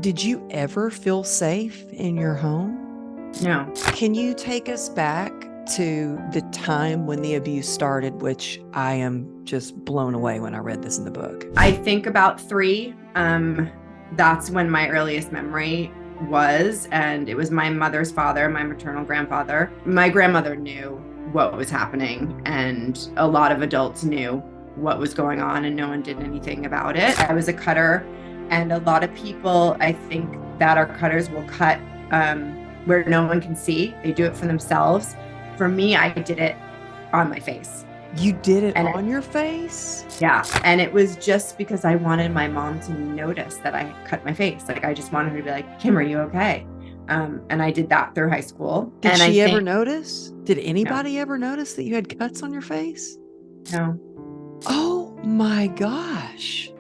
Did you ever feel safe in your home? No. Can you take us back to the time when the abuse started, which I am just blown away when I read this in the book? I think about 3. That's when my earliest memory was, and it was my mother's father, my maternal grandfather. My grandmother knew what was happening, and a lot of adults knew what was going on, and no one did anything about it. I was a cutter, and a lot of people, I think, that are cutters will cut where no one can see. They do it for themselves. For me, I did it on my face. You did it And on your face? yeah. And it was just because I wanted my mom to notice that I cut my face. Like, I just wanted her to be like, Kim, are you okay? And I did that through high school. Did and she I ever think, notice? Did no, anybody ever notice that you had cuts on your face? no. Oh my gosh.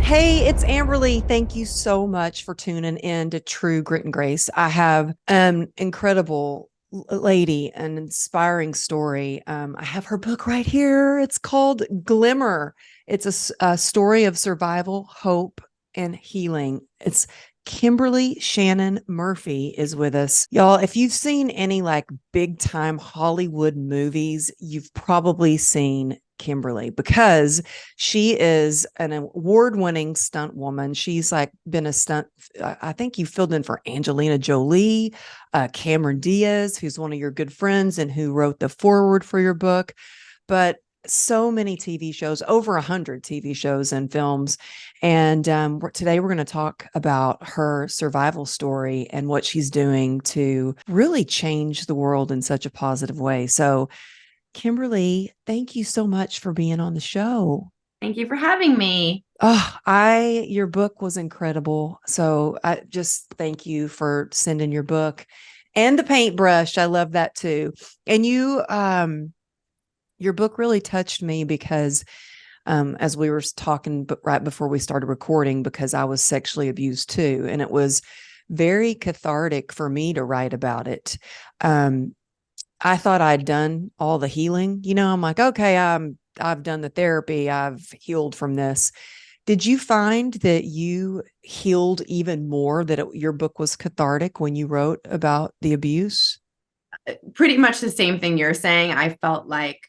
Hey, it's Amberly. Thank you so much for tuning in to True Grit and Grace. I have an incredible lady, an inspiring story. I have her book right here. It's called Glimmer. It's a story of survival, hope, and healing. It's Kimberly Shannon Murphy is with us. Y'all, if you've seen any like big time Hollywood movies, you've probably seen Kimberly because she is an award-winning stunt woman. She's like been a stunt. I think you filled in for Angelina Jolie, Cameron Diaz, who's one of your good friends and who wrote the foreword for your book. But so many TV shows, over 100 TV shows and films. And today we're going to talk about her survival story and what she's doing to really change the world in such a positive way. So Kimberly, thank you so much for being on the show. Thank you for having me. Oh, your book was incredible. So I just thank you for sending your book and the paintbrush. I love that too. And your book really touched me because, as we were talking, but right before we started recording, because I was sexually abused too. And it was very cathartic for me to write about it. I thought I'd done all the healing. I'm like, okay, I've done the therapy. I've healed from this. Did you find that you healed even more, that your book was cathartic when you wrote about the abuse? Pretty much the same thing you're saying. I felt like,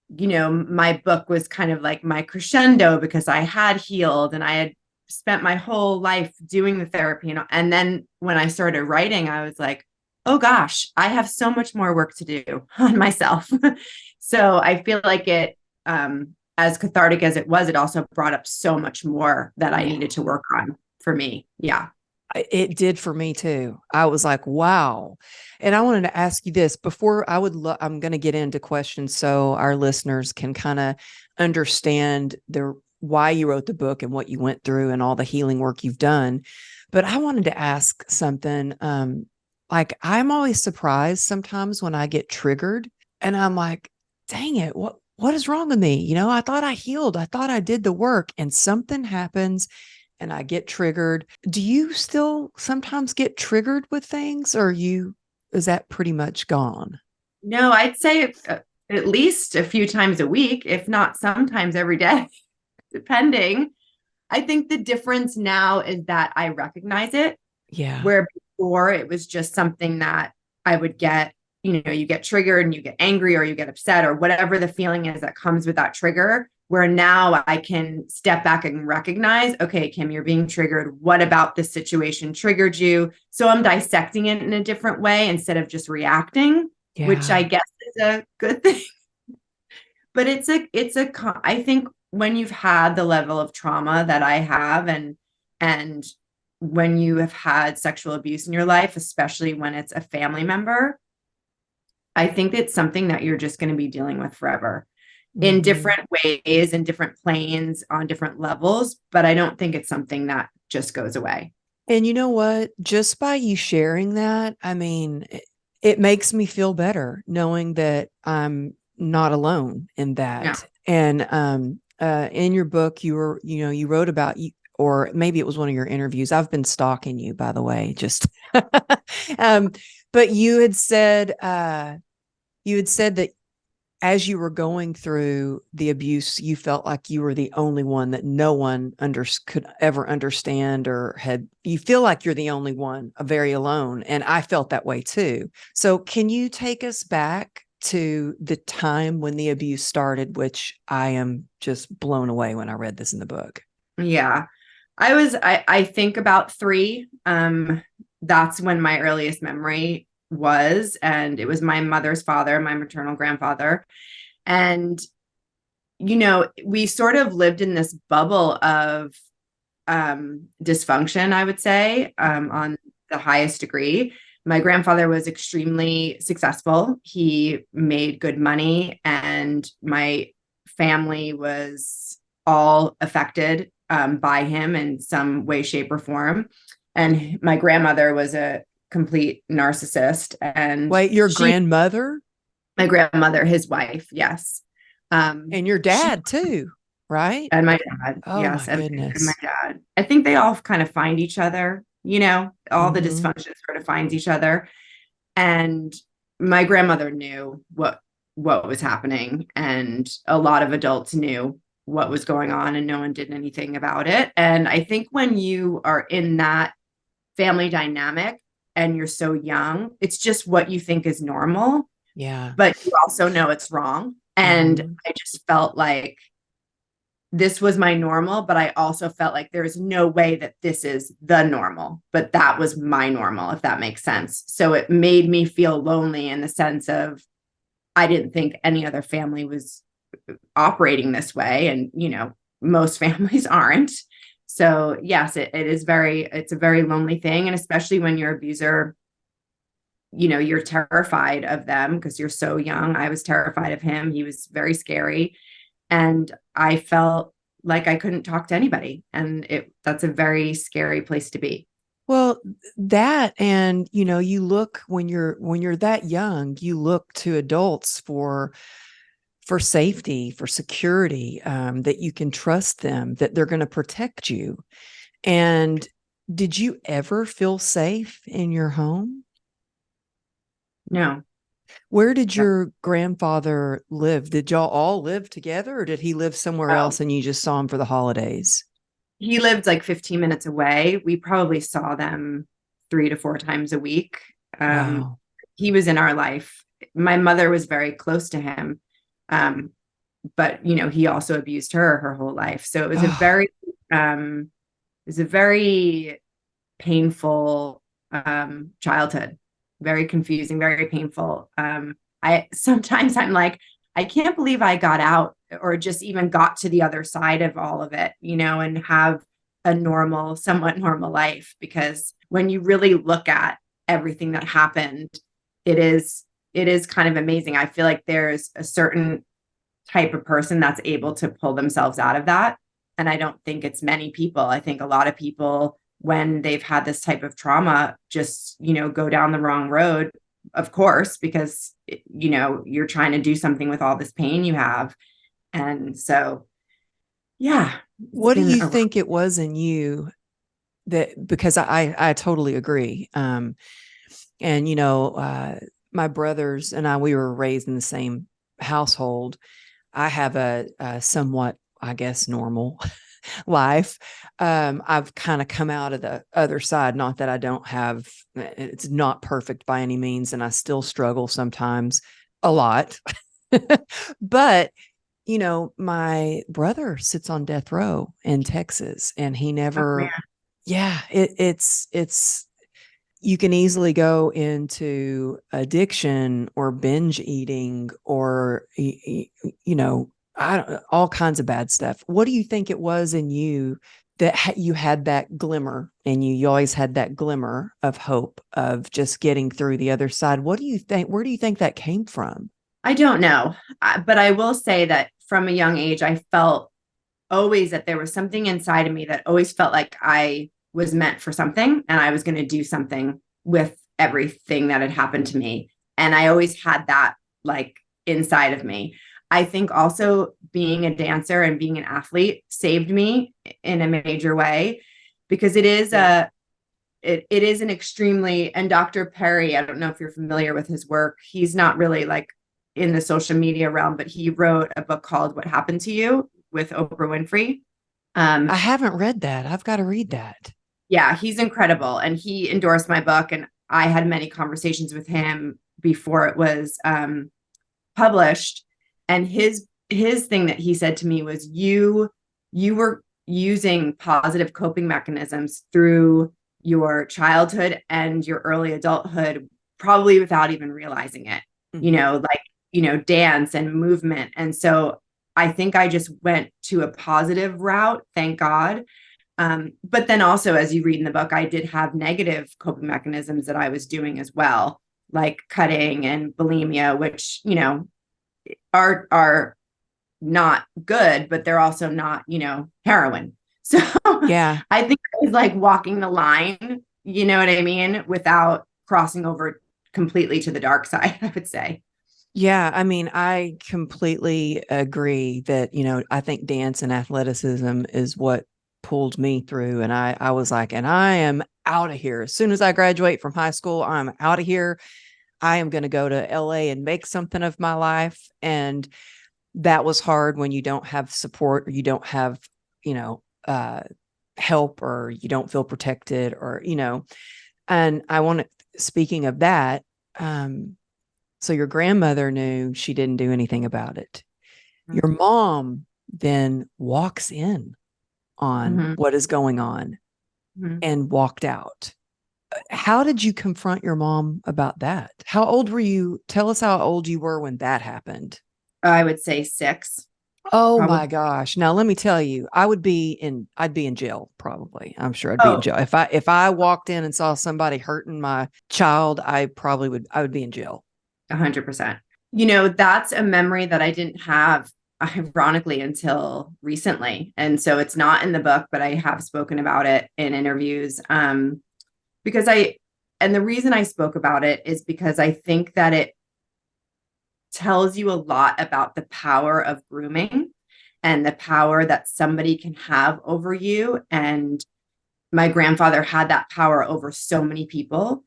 my book was kind of like my crescendo because I had healed and I had spent my whole life doing the therapy. And then when I started writing, I was like, oh gosh, I have so much more work to do on myself. So I feel like as cathartic as it was, it also brought up so much more that I Yeah. needed to work on for me. Yeah. It did for me too. I was like, wow. And I wanted to ask you this before I'm going to get into questions so our listeners can kind of understand why you wrote the book and what you went through and all the healing work you've done. But I wanted to ask something. Like I'm always surprised sometimes when I get triggered and I'm like, dang it, what is wrong with me? I thought I healed. I thought I did the work and something happens and I get triggered. Do you still sometimes get triggered with things, or is that pretty much gone? No, I'd say at least a few times a week, if not sometimes every day, depending. I think the difference now is that I recognize it, Yeah. where before it was just something that I would get, you get triggered and you get angry or you get upset or whatever the feeling is that comes with that trigger, where now I can step back and recognize, okay, Kim, you're being triggered. What about this situation triggered you? So I'm dissecting it in a different way instead of just reacting, which I Yeah. guess is a good thing. But I think when you've had the level of trauma that I have, and when you have had sexual abuse in your life, especially when it's a family member, I think it's something that you're just going to be dealing with forever in Mhm. different ways, in different planes, on different levels. But I don't think it's something that just goes away. And you know what? Just by you sharing that, I mean, it makes me feel better knowing that I'm not alone in Yeah. that. And in your book, you wrote about you. or maybe it was one of your interviews. I've been stalking you, by the way, just um, but you had said that as you were going through the abuse, you felt like you were the only one, that no one could ever understand, or you feel like you're the only one, very alone. And I felt that way too. So can you take us back to the time when the abuse started, which I am just blown away when I read this in the book? Yeah. I think about 3. That's when my earliest memory was, and it was my mother's father, my maternal grandfather. And, we sort of lived in this bubble of dysfunction, I would say, on the highest degree. My grandfather was extremely successful. He made good money, and my family was all affected by him in some way, shape, or form. And my grandmother was a complete narcissist. And Wait, your grandmother? my grandmother, his wife, yes. And your dad too, right? And my dad, Oh yes, my and my goodness. dad. I think they all kind of find each other, all the Mm-hmm. dysfunction sort of finds each other. And my grandmother knew what was happening, and a lot of adults knew what was going on, and no one did anything about it. And I think when you are in that family dynamic and you're so young, it's just what you think is normal, Yeah. but you also know it's wrong. And Mm-hmm. I just felt like this was my normal, but I also felt like there's no way that this is the normal, but that was my normal, if that makes sense. So it made me feel lonely in the sense of I didn't think any other family was operating this way. And, most families aren't. So yes, it's a very lonely thing. And especially when your abuser, you're terrified of them because you're so young. I was terrified of him. He was very scary. And I felt like I couldn't talk to anybody. And that's a very scary place to be. Well, that, and you look, when you're that young, you look to adults for safety, for security, that you can trust them, that they're going to protect you. And did you ever feel safe in your home? No. Where did your grandfather live? Did y'all all live together, or did he live somewhere Oh, else and you just saw him for the holidays? he lived like 15 minutes away. We probably saw them 3 to 4 times a week. Um, Wow. he was in our life. My mother was very close to him. Um, but he also abused her whole life. So Oh, it was a very painful childhood, very confusing, very painful. I sometimes I'm like, I can't believe I got out or just even got to the other side of all of it, and have a normal, somewhat normal life. Because when you really look at everything that happened, it is kind of amazing. I feel like there's a certain type of person that's able to pull themselves out of that. And I don't think it's many people. I think a lot of people, when they've had this type of trauma, just, go down the wrong road, of course, because, you're trying to do something with all this pain you have. And so, yeah, it's what do been you a think it was in you that, because I totally agree. And my brothers and I, we were raised in the same household. I have a somewhat, I guess, normal life. I've kind of come out of the other side. Not that I don't have, it's not perfect by any means, and I still struggle sometimes, a lot. But my brother sits on death row in Texas, and he oh man. never, yeah, it's you can easily go into addiction or binge eating, or I don't, all kinds of bad stuff. What do you think it was in you that you had that glimmer in you? You always had that glimmer of hope of just getting through the other side. What do you think? Where do you think that came from? I don't know. But I will say that from a young age, I felt always that there was something inside of me that always felt like I was meant for something and I was going to do something with everything that had happened to me. And I always had that like inside of me. I think also being a dancer and being an athlete saved me in a major way, because Yeah. it is an extremely, and Dr. Perry, I don't know if you're familiar with his work. He's not really like in the social media realm, but he wrote a book called What Happened to You with Oprah Winfrey. I Um, haven't read that. I've got to read that. yeah, he's incredible. And he endorsed my book. And I had many conversations with him before it was published. And his thing that he said to me was, you were using positive coping mechanisms through your childhood and your early adulthood, probably without even realizing it, Mm-hmm. like, dance and movement. And so I think I just went to a positive route, thank God. But then also, as you read in the book, I did have negative coping mechanisms that I was doing as well, like cutting and bulimia, which, are not good, but they're also not, heroin. So Yeah. I think it was like walking the line, you know what I mean, without crossing over completely to the dark side, I would say. Yeah, I mean, I completely agree that, I think dance and athleticism is what pulled me through. And I was like, and I am out of here. As soon as I graduate from high school, I'm out of here. I am going to go to LA and make something of my life. And that was hard when you don't have support, or you don't have, you know, uh, help, or you don't feel protected, or, and I want to, speaking of that, um, so your grandmother knew, she didn't do anything about it. Your mom then walks in on Mm-hmm. what is going on Mm-hmm. and walked out. How did you confront your mom about that? How old were you? Tell us how old you were when that happened. I would say six, Oh probably. my gosh. Now let me tell you, I'd be in jail probably. I'm sure I'd be in Oh, jail. If I walked in and saw somebody hurting my child, I would be in jail. 100%. That's a memory that I didn't have, ironically, until recently. And so it's not in the book, but I have spoken about it in interviews. Because and the reason I spoke about it is because I think that it tells you a lot about the power of grooming and the power that somebody can have over you. And my grandfather had that power over so many people.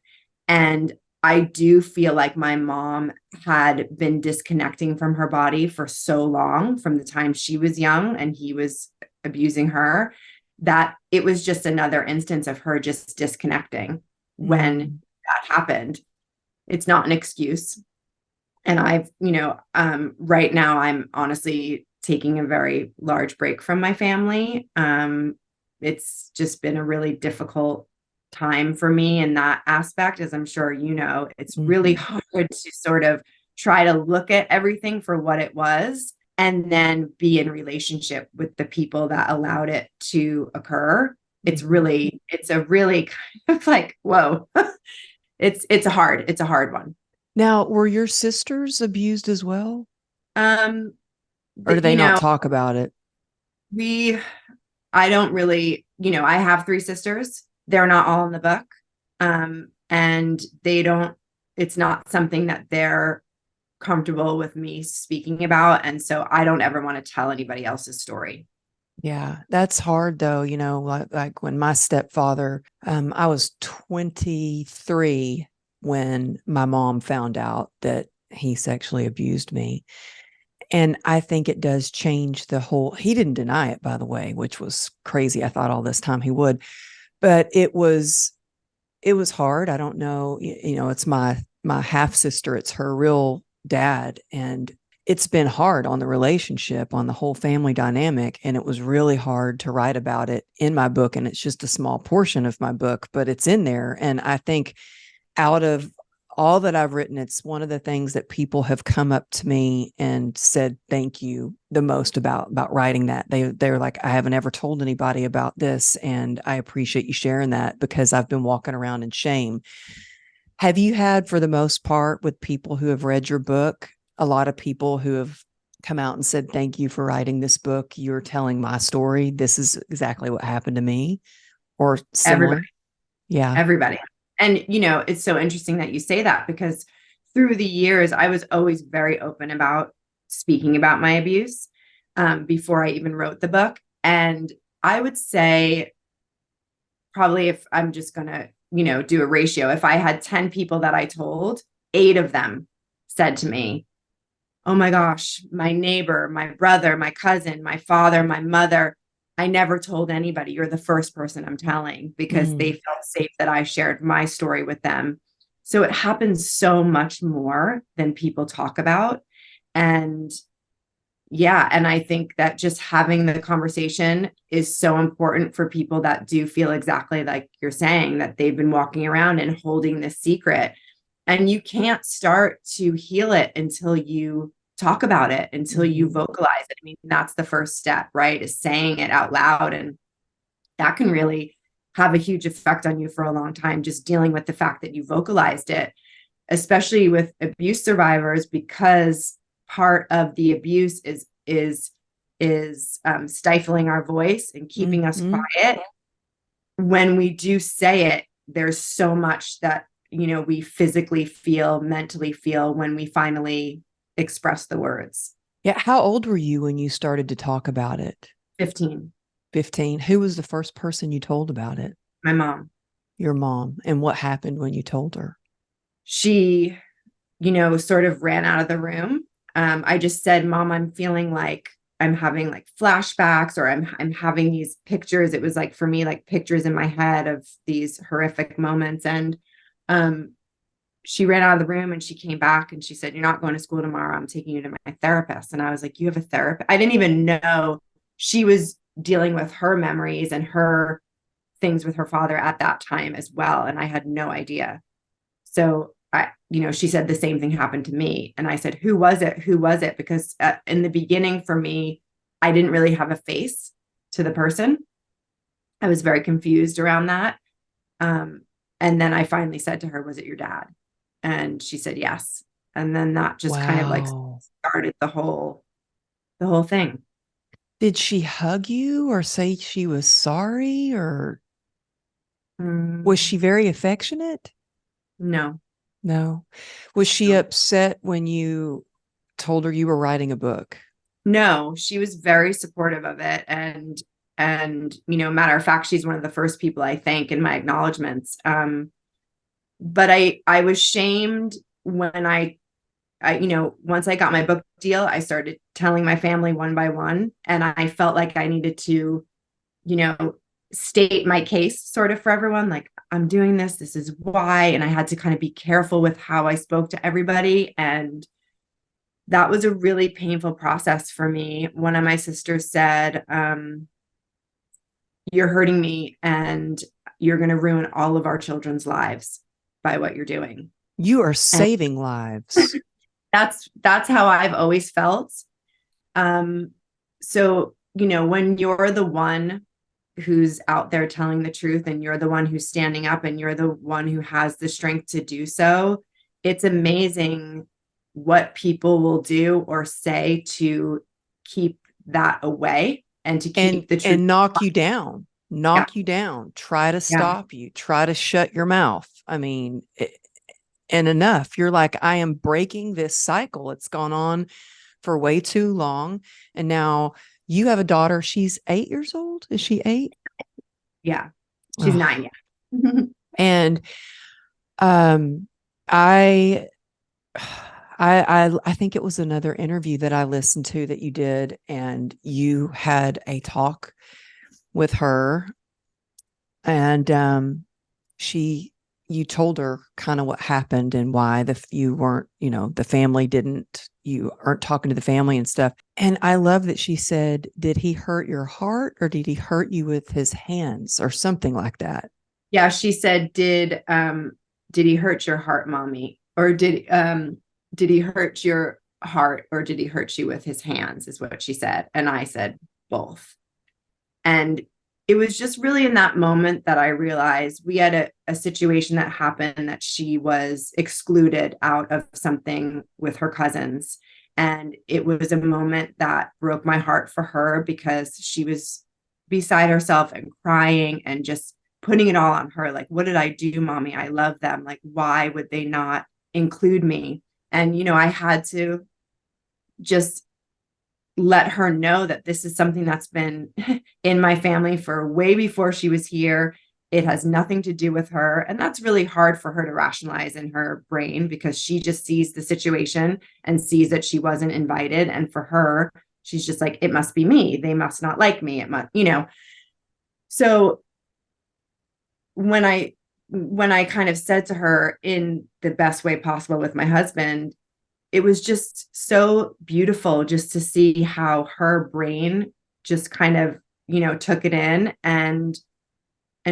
And I do feel like my mom had been disconnecting from her body for so long, from the time she was young and he was abusing her, that it was just another instance of her just disconnecting when Mm. that happened. It's not an excuse. And right now I'm honestly taking a very large break from my family. It's just been a really difficult time for me in that aspect, as I'm sure you know. It's really Mhm. hard to sort of try to look at everything for what it was and then be in relationship with the people that allowed it to occur. Mhm. It's a really kind of like, whoa. It's a hard one. Now, were your sisters abused as well? Um, Or do they you not know, talk about it? we I don't really, I have three sisters. They're not all in the book. And they don't, it's not something that they're comfortable with me speaking about. And so I don't ever want to tell anybody else's story. Yeah, that's hard though. Like when my stepfather, I was 23 when my mom found out that he sexually abused me. And I think it does change the whole, he didn't deny it, by the way, which was crazy. I thought all this time he would, but it was hard. I don't know, it's my half sister, it's her real dad, and it's been hard on the relationship, on the whole family dynamic, and it was really hard to write about it in my book, and it's just a small portion of my book, but it's in there. And I think out of all that I've written, it's one of the things that people have come up to me and said thank you the most about writing that. They're like, I haven't ever told anybody about this, and I appreciate you sharing that because I've been walking around in shame. Have you had, for the most part, with people who have read your book, a lot of people who have come out and said, thank you for writing this book. You're telling my story. This is exactly what happened to me, or Everybody, similar? Yeah. everybody. And, it's so interesting that you say that, because through the years, I was always very open about speaking about my abuse before I even wrote the book. And I would say probably, if I'm just going to, do a ratio, if I had 10 people that I told, 8 of them said to me, oh my gosh, my neighbor, my brother, my cousin, my father, my mother, I never told anybody. You're the first person I'm telling, because they felt safe that I shared my story with them. So it happens so much more than people talk about. And yeah, and I think that just having the conversation is so important for people that do feel exactly like you're saying, that they've been walking around and holding this secret. And you can't start to heal it until you talk about it, until you vocalize it. I mean, that's the first step, right? Is saying it out loud. And that can really have a huge effect on you for a long time, just dealing with the fact that you vocalized it, especially with abuse survivors, because part of the abuse is stifling our voice and keeping us quiet. When we do say it, there's so much that we physically feel, mentally feel, when we finally express the words. Yeah. How old were you when you started to talk about it? 15. 15. Who was the first person you told about it? My mom. Your mom. And what happened when you told her? She, sort of ran out of the room. I just said, Mom, I'm feeling like I'm having like flashbacks, or I'm having these pictures. It was like, for me, like pictures in my head of these horrific moments. And she ran out of the room, and she came back and she said, you're not going to school tomorrow. I'm taking you to my therapist. And I was like, you have a therapist? I didn't even know she was dealing with her memories and her things with her father at that time as well. And I had no idea. So she said the same thing happened to me. And I said, who was it? Who was it? Because in the beginning for me, I didn't really have a face to the person. I was very confused around that. And then I finally said to her, was it your dad? And she said, yes. And then that just kind of like started the whole thing. Did she hug you or say she was sorry, or was she very affectionate? No. No. Was she upset when you told her you were writing a book? No, she was very supportive of it. And matter of fact, she's one of the first people I thank in my acknowledgments. But I was shamed when I once I got my book deal, I started telling my family one by one, and I felt like I needed to, state my case sort of for everyone. Like, I'm doing this. This is why. And I had to kind of be careful with how I spoke to everybody. And that was a really painful process for me. One of my sisters said, you're hurting me, and you're going to ruin all of our children's lives by what you're doing. You are saving lives. That's how I've always felt. So, when you're the one who's out there telling the truth, and you're the one who's standing up, and you're the one who has the strength to do so, it's amazing what people will do or say to keep that away, and to keep the truth and knock you down, try to stop you, try to shut your mouth. I mean, and enough. You're like, I am breaking this cycle. It's gone on for way too long. And now you have a daughter. She's 8 years old. Is she 8? Yeah. She's 9. Yeah. And I think it was another interview that I listened to that you did, and you had a talk with her, and you told her kind of what happened and why you weren't, the family you aren't talking to the family and stuff. And I love that she said, did he hurt your heart, or did he hurt you with his hands, or something like that? Yeah. She said, did he hurt your heart, mommy? Or did he hurt your heart, or did he hurt you with his hands, is what she said. And I said, both. And it was just really in that moment that I realized we had a situation that happened, that she was excluded out of something with her cousins. And it was a moment that broke my heart for her, because she was beside herself and crying and just putting it all on her. Like, what did I do, mommy? I love them. Like, why would they not include me? And, I had to just let her know that this is something that's been in my family for way before she was here. It has nothing to do with her. And that's really hard for her to rationalize in her brain, because she just sees the situation and sees that she wasn't invited. And for her, she's just like, it must be me. They must not like me. It must, So when I kind of said to her in the best way possible with my husband, it was just so beautiful just to see how her brain just kind of, took it in, and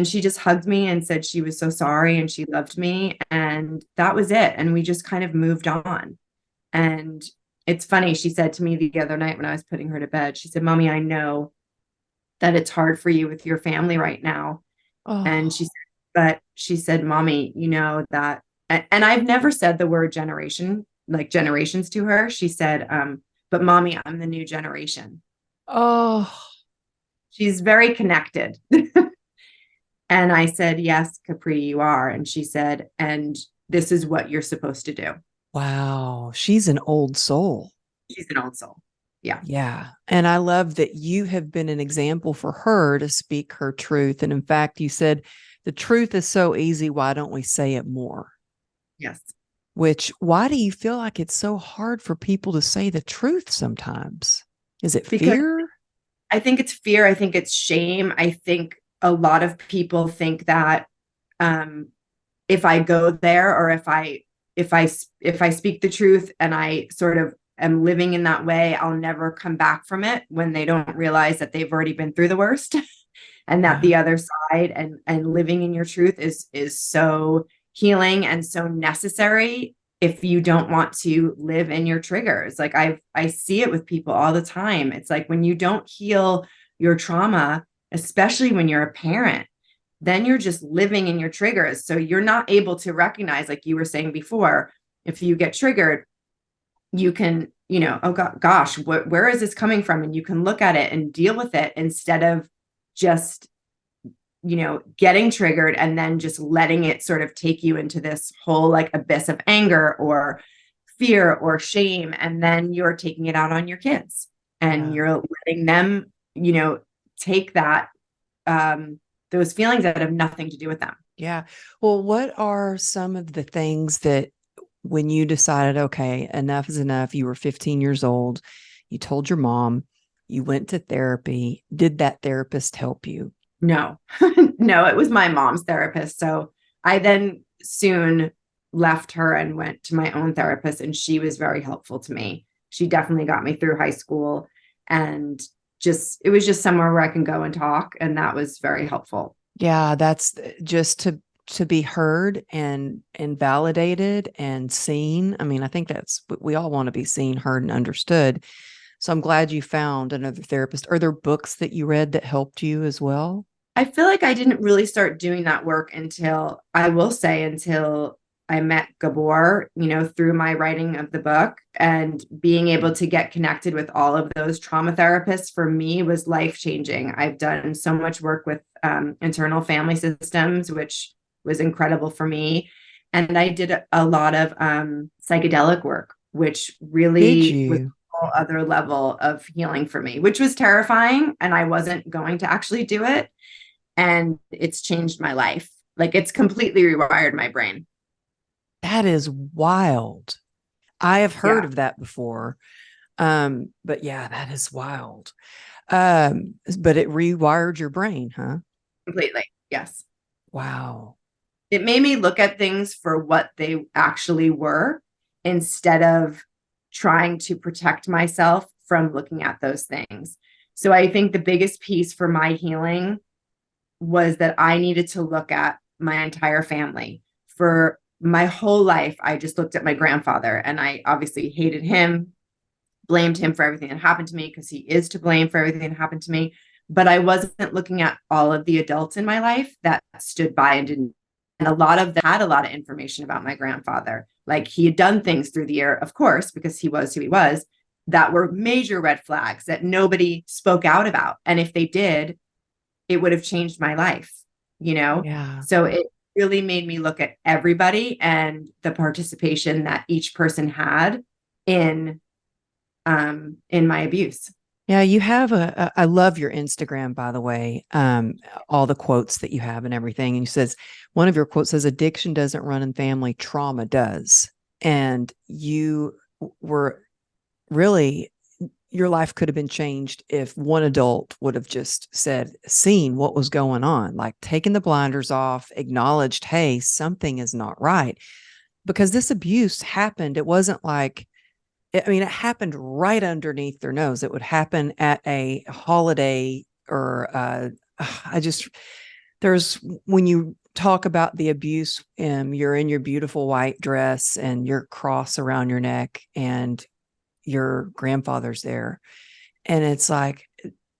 she just hugged me and said she was so sorry and she loved me, and that was it. And we just kind of moved on. And it's funny, she said to me the other night when I was putting her to bed, she said, "Mommy, I know that it's hard for you with your family right now." And Oh, but she said, "Mommy, you know that," and I've never said the word generation, like generations, to her. She said, "But mommy, I'm the new generation." oh, She's very connected. And I said, "Yes, Capri, you are." And she said, "And this is what you're supposed to do." wow. She's an old soul. She's an old soul. Yeah. Yeah. And I love that you have been an example for her to speak her truth. And in fact, you said, the truth is so easy. Why don't we say it more? Yes. Which, why do you feel like it's so hard for people to say the truth sometimes? Is it Because fear? I think it's fear. I think it's shame. I think a lot of people think that um, if I go there, or if I speak the truth and I sort of am living in that way, I'll never come back from it, when they don't realize that they've already been through the worst. And that Yeah. the other side, and living in your truth is so healing and so necessary if you don't want to live in your triggers. Like I see it with people all the time. It's like, when you don't heal your trauma, especially when you're a parent, then you're just living in your triggers. So you're not able to recognize, like you were saying before, if you get triggered, you can, oh gosh, where is this coming from? And you can look at it and deal with it, instead of just, getting triggered and then just letting it sort of take you into this whole like abyss of anger or fear or shame. And then you're taking it out on your kids, and Yeah. you're letting them, take that, those feelings that have nothing to do with them. Yeah. Well, what are some of the things that, when you decided, okay, enough is enough, you were 15 years old, you told your mom, you went to therapy, did that therapist help you? No, no, it was my mom's therapist. So I then soon left her and went to my own therapist, and she was very helpful to me. She definitely got me through high school, and it was just somewhere where I can go and talk. And that was very helpful. Yeah, that's just to be heard and validated and seen. I mean, I think that's we all want to be seen, heard, and understood. So I'm glad you found another therapist. Are there books that you read that helped you as well? I feel like I didn't really start doing that work until, I will say, until I met Gabor, through my writing of the book, and being able to get connected with all of those trauma therapists for me was life changing. I've done so much work with internal family systems, which was incredible for me. And I did a lot of psychedelic work, which Did really was you? a whole other level of healing for me, which was terrifying. And I wasn't going to actually do it, and it's changed my life. Like, it's completely rewired my brain. That is wild. I have heard Yeah, of that before. But yeah, that is wild. But it rewired your brain, huh? completely. Yes. Wow. It made me look at things for what they actually were, instead of trying to protect myself from looking at those things. So I think the biggest piece for my healing was that I needed to look at my entire family. For my whole life, I just looked at my grandfather, and I obviously hated him, blamed him for everything that happened to me, because he is to blame for everything that happened to me. But I wasn't looking at all of the adults in my life that stood by and didn't. And a lot of them had a lot of information about my grandfather. Like, he had done things through the year, of course, because he was who he was, that were major red flags that nobody spoke out about. And if they did, it would have changed my life, you know? Yeah. So it really made me look at everybody and the participation that each person had in my abuse. Yeah, you have I love your Instagram, by the way. All the quotes that you have and everything. And you says one of your quotes says, "Addiction doesn't run in family, trauma does." And you were really, your life could have been changed if one adult would have just seen what was going on, like taken the blinders off, acknowledged, hey, something is not right. Because this abuse happened. It wasn't like, I mean, it happened right underneath their nose. It would happen at a holiday or I just, there's, when you talk about the abuse, you're in your beautiful white dress and your cross around your neck and your grandfather's there. And it's like,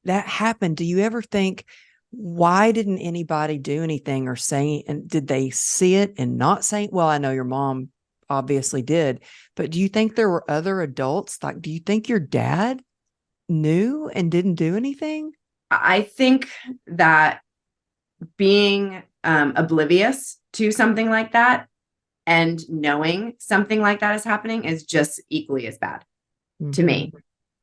that happened. Do you ever think, why didn't anybody do anything or say, and did they see it and not say, well, I know your mom obviously did, but do you think there were other adults? Like, do you think your dad knew and didn't do anything? I think that being oblivious to something like that and knowing something like that is happening is just equally as bad to Mm-hmm. me.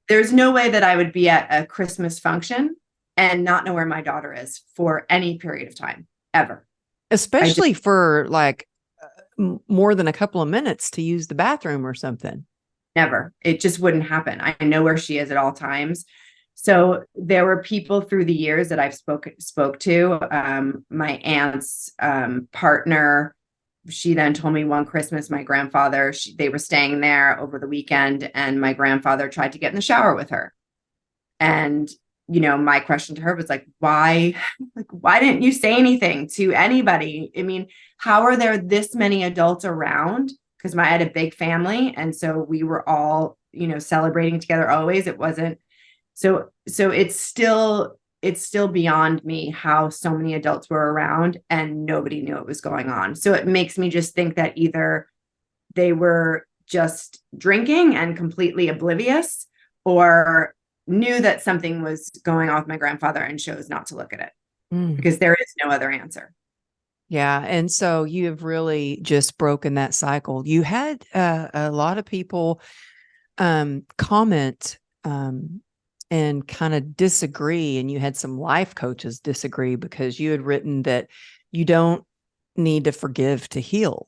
There's no way that I would be at a Christmas function and not know where my daughter is for any period of time, ever. I just Especially for like more than a couple of minutes to use the bathroom or something. never. It just wouldn't happen. I know where she is at all times. So there were people through the years that I've spoke to. My aunt's partner. She then told me one Christmas, my grandfather, they were staying there over the weekend, and my grandfather tried to get in the shower with her. And my question to her was like, why didn't you say anything to anybody? I mean, how are there this many adults around? Because I had a big family, and so we were all, celebrating together always. It wasn't so it's still beyond me how so many adults were around and nobody knew what was going on. So it makes me just think that either they were just drinking and completely oblivious, or knew that something was going on with my grandfather and chose not to look at it, Mm. because there is no other answer. Yeah. And so you have really just broken that cycle. You had a lot of people comment and kind of disagree, and you had some life coaches disagree because you had written that you don't need to forgive to heal.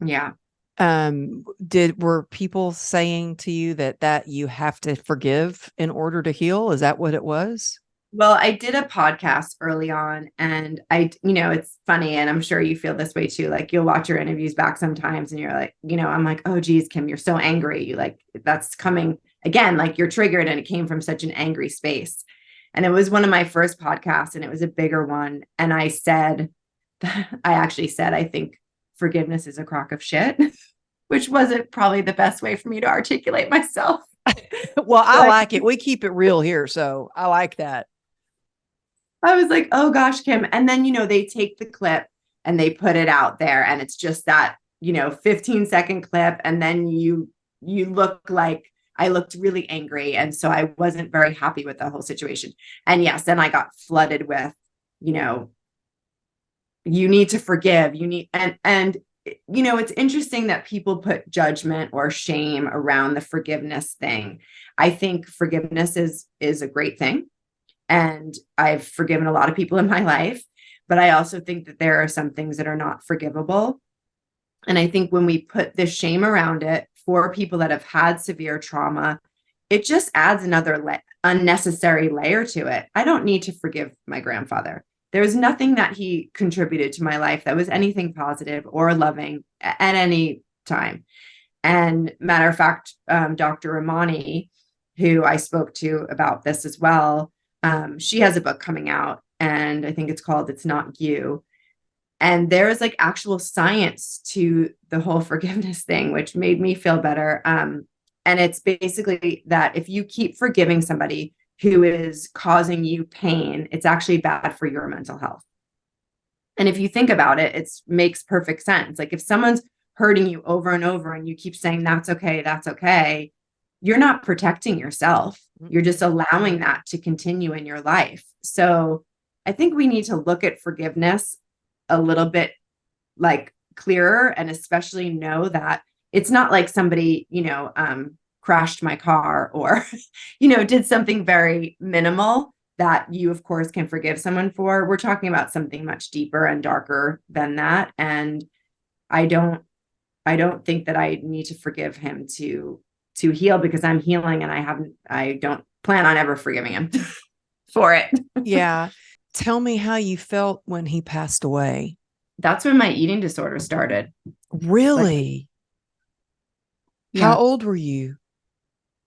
Yeah. Were people saying to you that you have to forgive in order to heal? Is that what it was? Well, I did a podcast early on, and it's funny, and I'm sure you feel this way too. Like, you'll watch your interviews back sometimes and you're like, I'm like, oh geez, Kim, you're so angry. You like, that's coming again, like you're triggered, and it came from such an angry space. And it was one of my first podcasts, and it was a bigger one. And I said, I actually said, I think forgiveness is a crock of shit, which wasn't probably the best way for me to articulate myself. Well, I But like it. We keep it real here, so I like that. I was like, oh gosh, Kim. And then, they take the clip and they put it out there, and it's just that, 15-second clip. And then you look like I looked really angry. And so I wasn't very happy with the whole situation. And yes, then I got flooded with, you know, you need to forgive, you need, and it's interesting that people put judgment or shame around the forgiveness thing. I think forgiveness is a great thing, and I've forgiven a lot of people in my life, but I also think that there are some things that are not forgivable. And I think when we put the shame around it for people that have had severe trauma, it just adds another unnecessary layer to it. I don't need to forgive my grandfather. There was nothing that he contributed to my life that was anything positive or loving at any time. And matter of fact, Dr. Ramani, who I spoke to about this as well, she has a book coming out, and I think it's called It's Not You. And there is like actual science to the whole forgiveness thing, which made me feel better. And it's basically that if you keep forgiving somebody who is causing you pain, it's actually bad for your mental health. And if you think about it, it makes perfect sense. Like, if someone's hurting you over and over and you keep saying, that's okay, you're not protecting yourself. You're just allowing that to continue in your life. So I think we need to look at forgiveness a little bit like clearer, and especially know that it's not like somebody, crashed my car or, did something very minimal that you, of course, can forgive someone for. We're talking about something much deeper and darker than that. And I don't I don't think that I need to forgive him to heal, because I'm healing and I don't plan on ever forgiving him for it. Yeah. Tell me how you felt when he passed away. That's when my eating disorder started. Like, Really? How yeah, old were you?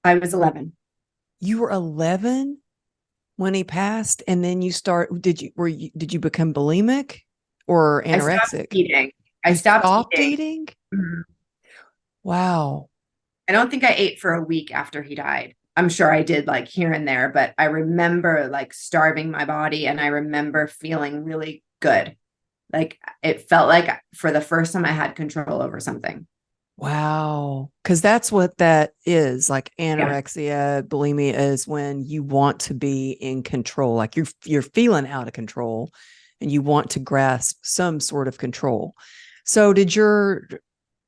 I was 11. You were 11 when he passed, and then did you become bulimic or I stopped anorexic? eating. I You stopped stopped eating. eating? Mhm. Wow. I don't think I ate for a week after he died. I'm sure I did, like, here and there, but I remember like starving my body, and I remember feeling really good. Like, it felt like for the first time I had control over something. Wow. Because that's what that is. Like Yeah. anorexia, bulimia is when you want to be in control. Like you're feeling out of control and you want to grasp some sort of control. So did your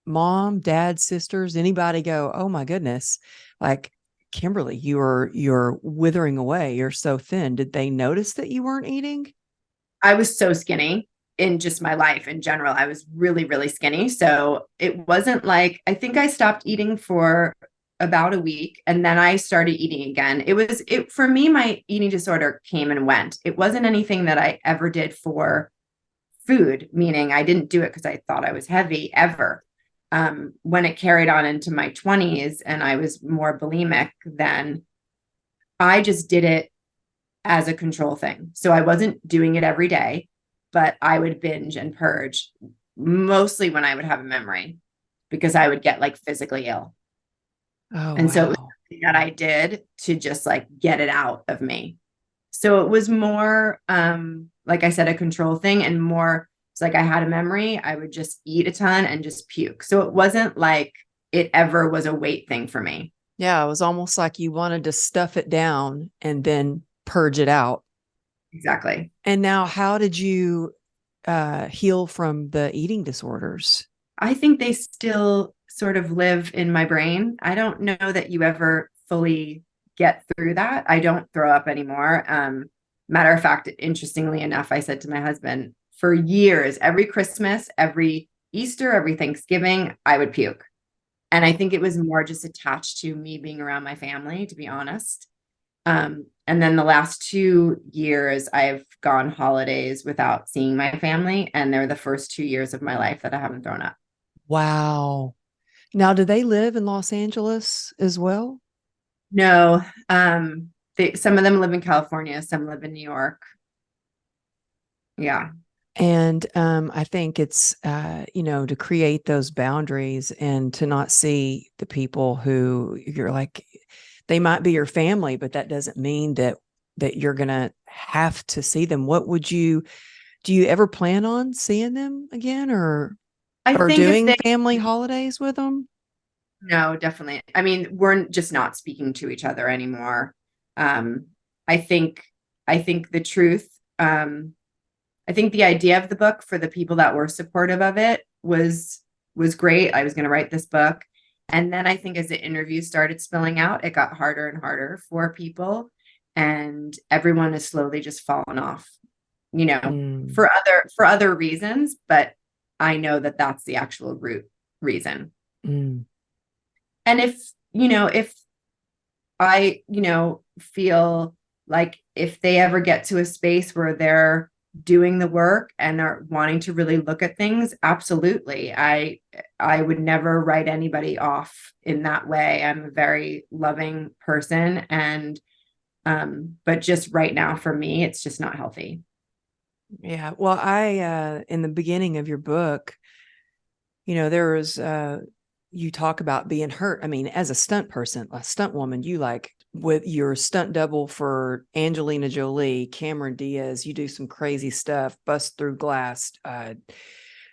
mom, dad, sisters, anybody go, "Oh my goodness, like Kimberly, you're withering away. You're so thin." Did they notice that you weren't eating? I was so skinny in just my life in general. I was really, really skinny. So it wasn't like, I think I stopped eating for about a week and then I started eating again. It for me, my eating disorder came and went. It wasn't anything that I ever did for food, meaning I didn't do it because I thought I was heavy ever. When it carried on into my 20s and I was more bulimic, then I just did it as a control thing. So I wasn't doing it every day, but I would binge and purge mostly when I would have a memory, because I would get like physically ill. Oh, And so it was wow. something that I did to just like get it out of me. So it was more, like I said, a control thing, and more, it's like I had a memory, I would just eat a ton and just puke. So it wasn't like it ever was a weight thing for me. Yeah, it was almost like you wanted to stuff it down and then purge it out. Exactly. And now, how did you heal from the eating disorders? I think they still sort of live in my brain. I don't know that you ever fully get through that. I don't throw up anymore. Matter of fact, interestingly enough, I said to my husband, for years, every Christmas, every Easter, every Thanksgiving, I would puke. And I think it was more just attached to me being around my family, to be honest. And then the last 2 years, I've gone holidays without seeing my family. And they're the first 2 years of my life that I haven't thrown up. Wow. Now, do they live in Los Angeles as well? No, some of them live in California, some live in New York. Yeah, And I think it's, to create those boundaries and to not see the people who you're like, they might be your family, but that doesn't mean that you're going to have to see them. Do you ever plan on seeing them again I or think if doing they, family holidays with them? no, definitely. I mean, we're just not speaking to each other anymore. Um, I think, I think the truth, I think the idea of the book for the people that were supportive of it was great. I was going to write this book. And then I think as the interviews started spilling out, it got harder and harder for people. And everyone has slowly just fallen off, Mm, for other reasons, but I know that that's the actual root reason. mm, And if I, feel like if they ever get to a space where they're doing the work and are wanting to really look at things, absolutely. I would never write anybody off in that way. I'm a very loving person, and but just right now for me, it's just not healthy. yeah. Well, in the beginning of your book, there was you talk about being hurt. I mean, as a stunt person, a stunt woman, you like with your stunt double for Angelina Jolie, Cameron Diaz, you do some crazy stuff, bust through glass,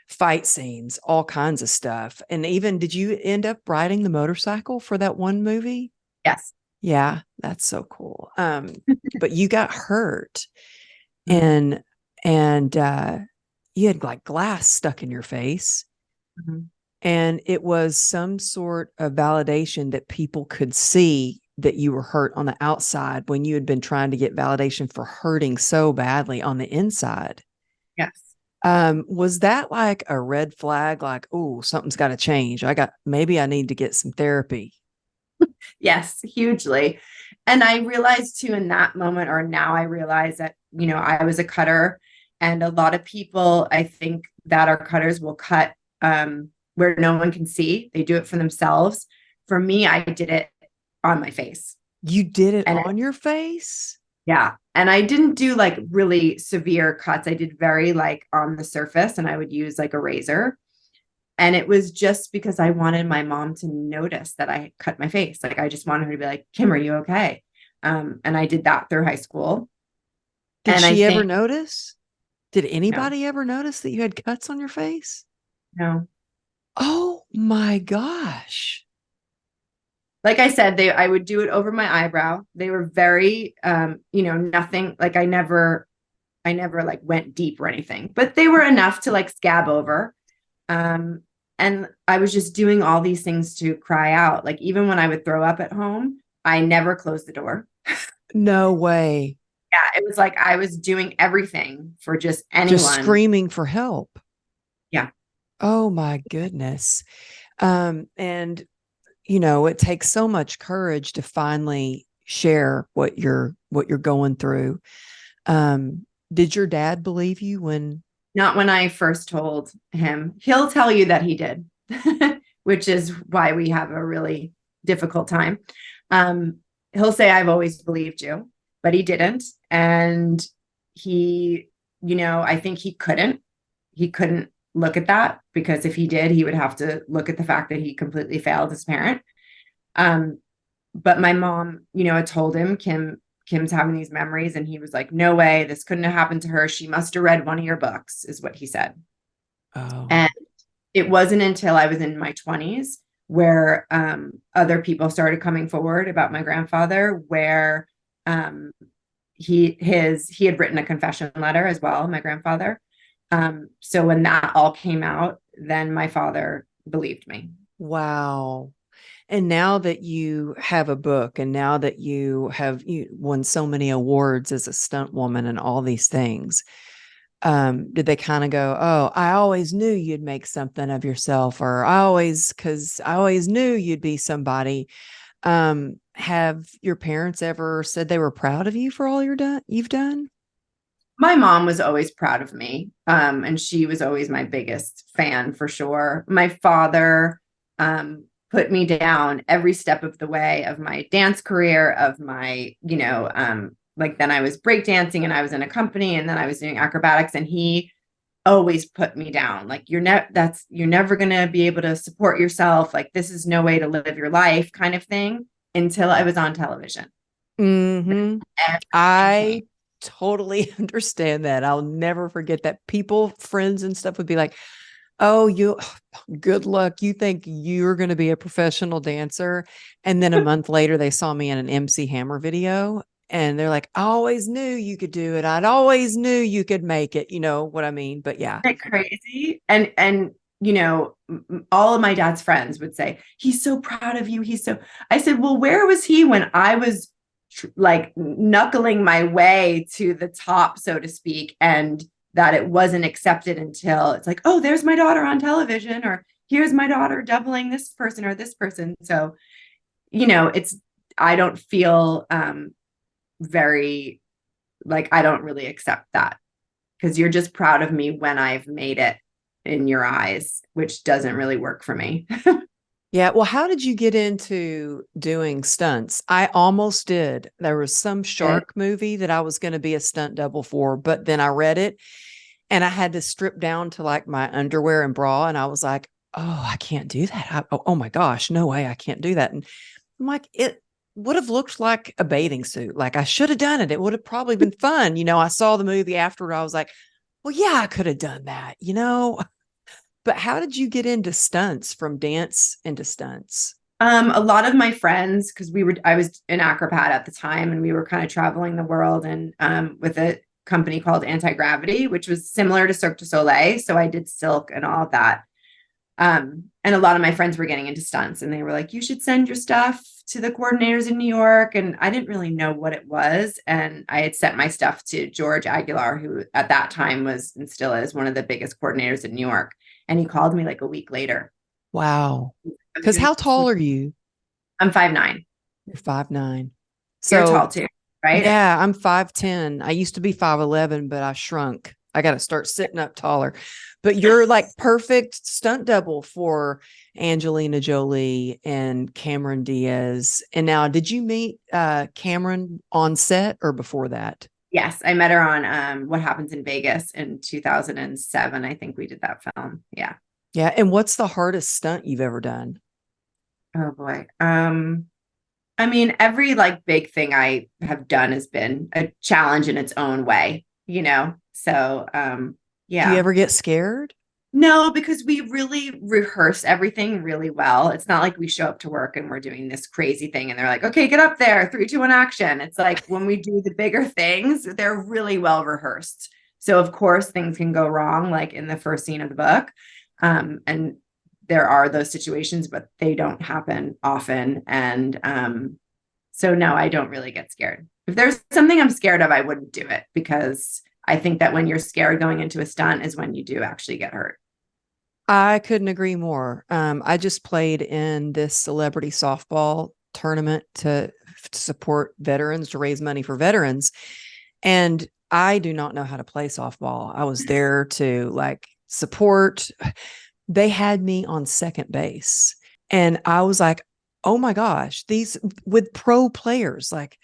fight scenes, all kinds of stuff. And even did you end up riding the motorcycle for that one movie? Yes. Yeah, that's so cool. But you got hurt Mhm. and you had like glass stuck in your face. Mhm. And it was some sort of validation that people could see that you were hurt on the outside when you had been trying to get validation for hurting so badly on the inside. Yes. Was that like a red flag? Like, oh, something's got to change. Maybe I need to get some therapy. Yes, hugely. And I realized too in that moment, or now I realize that, I was a cutter, and a lot of people, I think, that are cutters will cut where no one can see. They do it for themselves. For me, I did it on my face. You did it And on your face? yeah. And I didn't do like really severe cuts. I did very like on the surface, and I would use like a razor. And it was just because I wanted my mom to notice that I cut my face. Like I just wanted her to be like, Kim, are you okay? And I did that through high school. Did And I she ever think, notice? Did no, anybody ever notice that you had cuts on your face? no. Oh my gosh. Like I said, I would do it over my eyebrow. They were very, nothing like I never like went deep or anything, but they were enough to like scab over. Um, and I was just doing all these things to cry out. Like even when I would throw up at home, I never closed the door. No way. Yeah, it was like I was doing everything for just Just anyone. screaming for help. Yeah. Oh my goodness. And it takes so much courage to finally share what you're going through. Did your dad believe you when Not when I first told him. He'll tell you that he did, which is why we have a really difficult time. Um, he'll say, I've always believed you, but he didn't. And he, I think he couldn't look at that, because if he did, he would have to look at the fact that he completely failed as a parent. Um, but my mom, I told him, Kim's having these memories, and he was like, no way, this couldn't have happened to her. She must have read one of your books, is what he said. oh And it wasn't until I was in my 20s where other people started coming forward about my grandfather, where um, he had written a confession letter as well, my grandfather. So when that all came out, then my father believed me. wow. And now that you have a book and now that you won so many awards as a stunt woman and all these things, did they kind of go, oh, I always knew you'd make something of yourself, or because I always knew you'd be somebody. Have your parents ever said they were proud of you for all you've done? My mom was always proud of me. And she was always my biggest fan for sure. My father put me down every step of the way of my dance career, of my, like then I was breakdancing and I was in a company, and then I was doing acrobatics, and he always put me down. Like you're never going to be able to support yourself. Like this is no way to live your life, kind of thing, until I was on television. Mm-hmm. Everything I changed. totally understand that. I'll never forget that. People, friends and stuff would be like, oh, good luck. You think you're going to be a professional dancer. And then a month later, they saw me in an MC Hammer video and they're like, I always knew you could do it. I'd always knew you could make it. You know what I mean? But yeah. Isn't it crazy? And all of my dad's friends would say, he's so proud of you. I said, well, where was he when I was like knuckling my way to the top, so to speak, and that it wasn't accepted until it's like, oh, there's my daughter on television, or here's my daughter doubling this person or this person. So, it's, I don't feel very like I don't really accept that, because you're just proud of me when I've made it in your eyes, which doesn't really work for me. Yeah. Well, how did you get into doing stunts? I almost did. There was some shark movie that I was going to be a stunt double for, but then I read it and I had to strip down to like my underwear and bra. And I was like, oh, I can't do that. Oh my gosh, no way. I can't do that. And I'm like, it would have looked like a bathing suit. Like I should have done it. It would have probably been fun. I saw the movie afterward. I was like, well, yeah, I could have done that. But how did you get into stunts from dance into stunts? A lot of my friends, because I was an acrobat at the time, and we were kind of traveling the world, and with a company called Anti-Gravity, which was similar to Cirque du Soleil. So I did silk and all of that. And a lot of my friends were getting into stunts and they were like, you should send your stuff to the coordinators in New York. And I didn't really know what it was. And I had sent my stuff to George Aguilar, who at that time was and still is one of the biggest coordinators in New York. And he called me like a week later. Wow. I was Because doing how tall are you? I'm 5'9". You're 5'9". You're So tall too, right? yeah, I'm 5'10". I used to be 5'11", but I shrunk. I got to start sitting up taller. But you're like perfect stunt double for Angelina Jolie and Cameron Diaz. And now, did you meet Cameron on set or before that? Yes, I met her on What Happens in Vegas in 2007. I think we did that film. Yeah. Yeah. And what's the hardest stunt you've ever done? Oh boy. I mean, every like big thing I have done has been a challenge in its own way, you know? So, Do you yeah. ever get scared? No, because we really rehearse everything really well. It's not like we show up to work and we're doing this crazy thing and they're like, okay, get up there, 3, 2, 1, action. It's like when we do the bigger things, they're really well rehearsed. So of course things can go wrong, like in the first scene of the book. And there are those situations, but they don't happen often. And so no, I don't really get scared. If there's something I'm scared of, I wouldn't do it because I think that when you're scared going into a stunt is when you do actually get hurt. I couldn't agree more. I just played in this celebrity softball tournament to support veterans, to raise money for veterans. And I do not know how to play softball. I was there to like support. They had me on second base. And I was like, oh my gosh, these with pro players, like,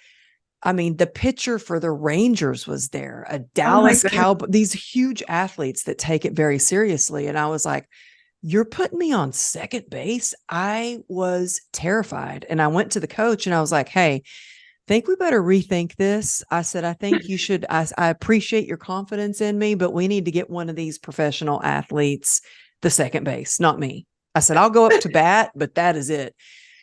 I mean, the pitcher for the Rangers was there, a Oh my Dallas goodness. Cowboy, these huge athletes that take it very seriously. And I was like, you're putting me on second base. I was terrified. And I went to the coach and I was like, hey, think we better rethink this. I said, I think you should. I appreciate your confidence in me, but we need to get one of these professional athletes the second base, not me. I said, I'll go up to bat, but that is it.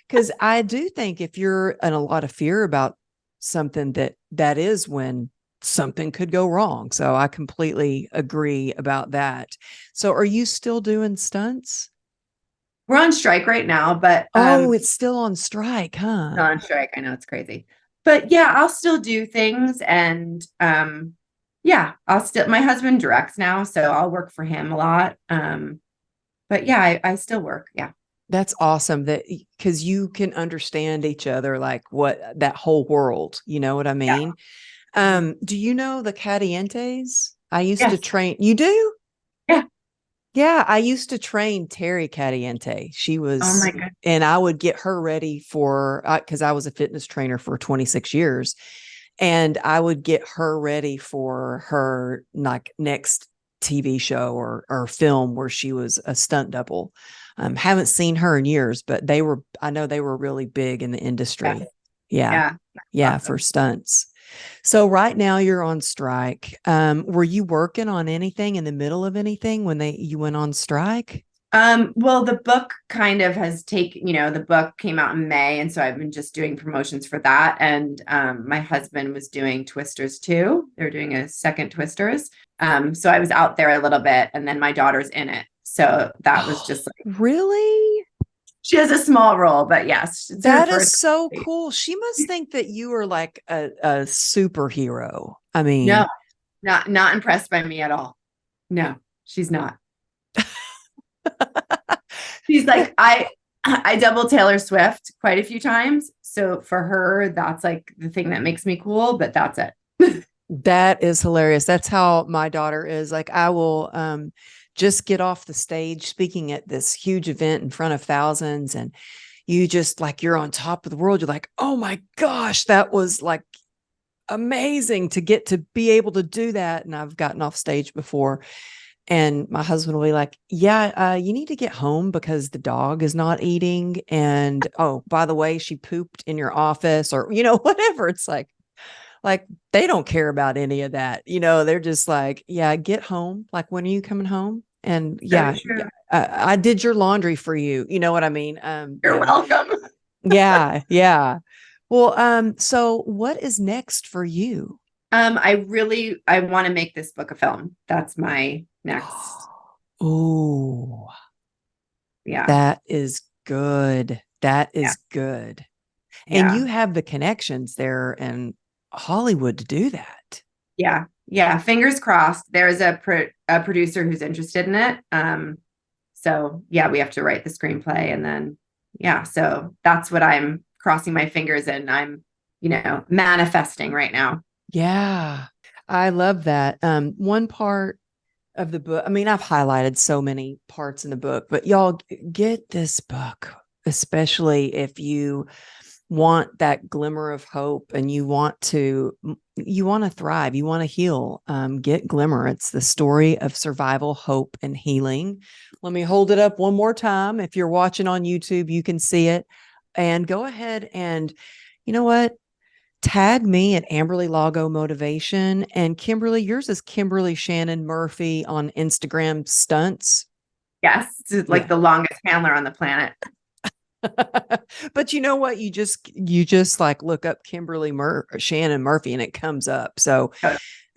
Because I do think if you're in a lot of fear about something, that is when something could go wrong. So I completely agree about that. So are you still doing stunts? We're on strike right now, but Oh, it's still on strike, huh? not on strike. I know it's crazy. But yeah, I'll still do things and yeah, I'll still my husband directs now, so I'll work for him a lot. But yeah, I still work. Yeah. That's awesome that because you can understand each other, like what that whole world, you know what I Yeah. mean? Do you know the Cadientes? I used to Yes. train. You do? Yeah. Yeah, I used to train Terry Cadiente. She Oh was, my God. and I would get her ready for, because I was a fitness trainer for 26 years, and I would get her ready for her like next TV show or film where she was a stunt double. Haven't seen her in years, but I know they were really big in the Yes. industry. Yeah. Yeah. Yeah. For Awesome. stunts. So right now you're on strike. Were you working on anything in the middle of anything when you went on strike? Well, the book kind of has taken, the book came out in May, and so I've been just doing promotions for that. And my husband was doing Twisters too. They're doing a second Twisters. So I was out there a little bit, and then my daughter's in it. So that was just like Really? she has a small role, but yes, it's her That is first. so cool. She must think that you are like a superhero. I No, mean, not impressed by me at all. No, she's not. She's like, I double Taylor Swift quite a few times. So for her, that's like the thing that makes me cool, but that's it. that is hilarious. That's how my daughter is. Like I will just get off the stage speaking at this huge event in front of thousands and you just like you're on top of the world. You're like, "Oh my gosh, that was like amazing to get to be able to do that." And I've gotten off stage before and my husband will be like, yeah, you need to get home because the dog is not eating. And oh, by the way, she pooped in your office or, whatever. It's like they don't care about any of that. They're just like, yeah, get home. Like, when are you coming home? And So yeah, true. I did your laundry for you. You know what I mean? You're welcome. Yeah. Yeah. Well, so what is next for you? I want to make this book a film. That's my next. Oh, Yeah. That is good. That Yeah. is good. And Yeah. you have the connections there in Hollywood to do that. Yeah. Yeah. Fingers crossed. There's a producer who's interested in it. So yeah, we have to write the screenplay and then, yeah. So that's what I'm crossing my fingers and I'm, manifesting right now. Yeah. I love that. One part of the book, I mean, I've highlighted so many parts in the book, but y'all get this book, especially if you want that glimmer of hope and you want to thrive, you want to heal. Get Glimmer. It's the story of survival, hope, and healing. Let me hold it up one more time. If you're watching on YouTube, you can see it. And go ahead and, you know what, tag me at Amberly Lago Motivation. And Kimberly, yours is Kimberly Shannon Murphy on Instagram. Stunts. Yes. It's like Yeah. the longest handler on the planet. But you know what? You just like look up Shannon Murphy and it comes up. So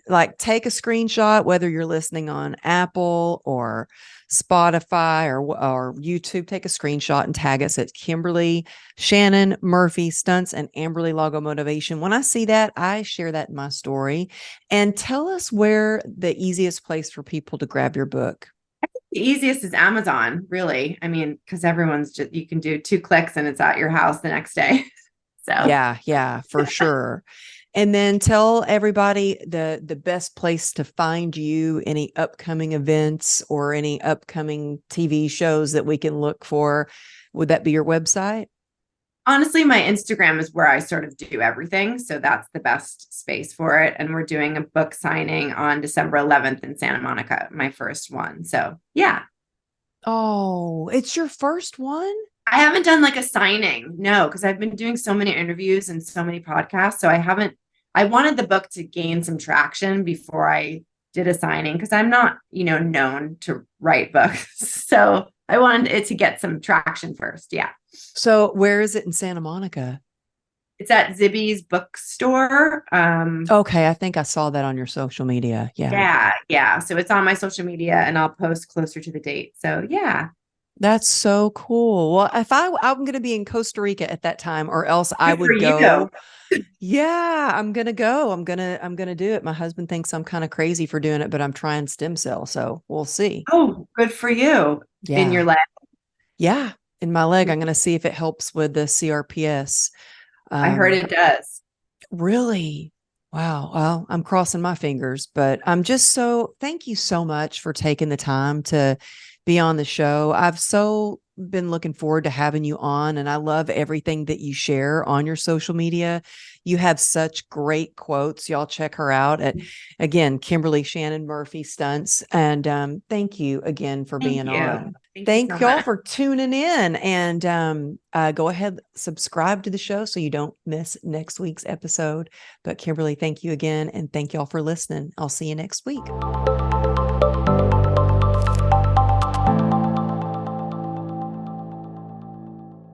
like take a screenshot, whether you're listening on Apple or Spotify or YouTube, take a screenshot and tag us at Kimberly Shannon Murphy Stunts and Amberly Lago Motivation. When I see that, I share that in my story. And tell us where the easiest place for people to grab your book. The easiest is Amazon, really. I mean, because you can do 2 clicks and it's at your house the next day. So, Yeah, for sure. And then tell everybody the best place to find you, any upcoming events or any upcoming TV shows that we can look for. Would that be your website? honestly, my Instagram is where I sort of do everything. So that's the best space for it. And we're doing a book signing on December 11th in Santa Monica, my first one. So, yeah. Oh, it's your first one? I haven't done like a signing, no, because I've been doing so many interviews and so many podcasts. So I wanted the book to gain some traction before I did a signing because I'm not, known to write books. So I wanted it to get some traction first. Yeah. So where is it in Santa Monica? It's at Zibby's bookstore. Okay, I think I saw that on your social media. Yeah. Yeah, yeah. So it's on my social media and I'll post closer to the date. So yeah. That's so cool. Well, I'm going to be in Costa Rica at that time, or else I Good for would you. go. Yeah, I'm gonna go. I'm gonna do it. My husband thinks I'm kind of crazy for doing it, but I'm trying stem cell, so we'll see. Oh, good for you. In your Yeah, life. yeah. In my leg, I'm gonna see if it helps with the CRPS. I heard Um, it does. Really? Wow. Well, I'm crossing my fingers, but I'm just so thank you so much for taking the time to be on the show. I've so been looking forward to having you on, and I love everything that you share on your social media. You have such great quotes. Y'all check her out at, again, Kimberly Shannon Murphy Stunts. And thank you again for Thank being you. on. Thank you so Thank y'all much. for tuning in, and go ahead, subscribe to the show so you don't miss next week's episode. But Kimberly, thank you again, and thank y'all for listening. I'll see you next week.